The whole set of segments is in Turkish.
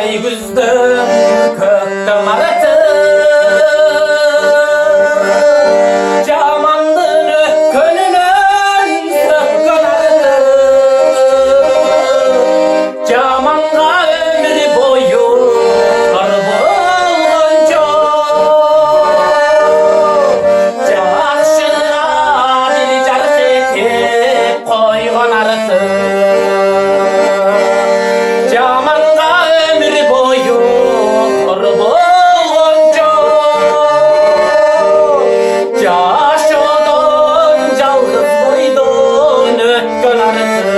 ay güzdüm köktüm aratı camandını könülün sökkün aratı camanga ömür boyu karbol Jakşına bir jark etip koygan aratı Camanga ömür boyu kurbolgonca Jaşodon жалгыз бойдон өткөн арты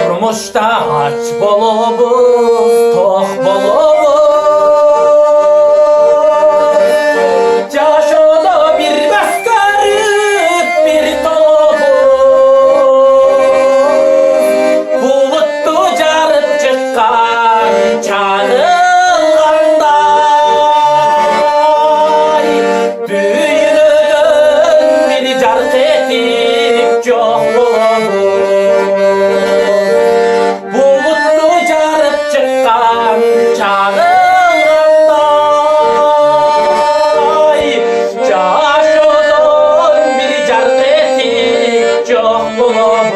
Turmuşta aç bolobuz, tok bolobuz Jaşoda bir baskarıp bir tolobuz Buluttu jarıp çıkkan çağılganday Düğünüdön bir jark etip çok bolobuz Bulutlu jarıp çıkkan çağılganday Jaşodon bir jark etip çok bolobuz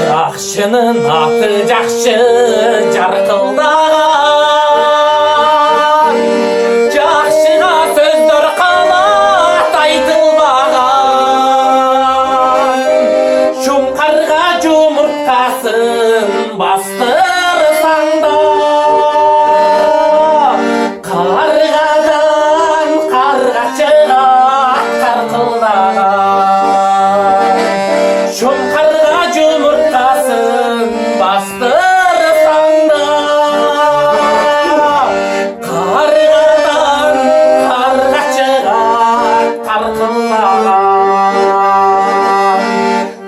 Jakşının atı jakşı jarkıldagan Jakşıga sözdör kalat aytılbagan Şumkarga jumurtkaсын bastırsan da Kargadan kargaçıga karkıldagan Şumkarga jumurtkaсын bastırsan da Kargadan kargaçıga karkıldagan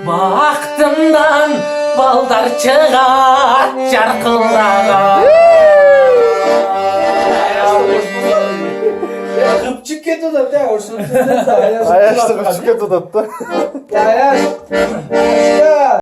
Baktından baldar çıgat jarkıldagan Kıpçık ketu da bir orsun. Ayaşta küçük et uzattı. Ayaş.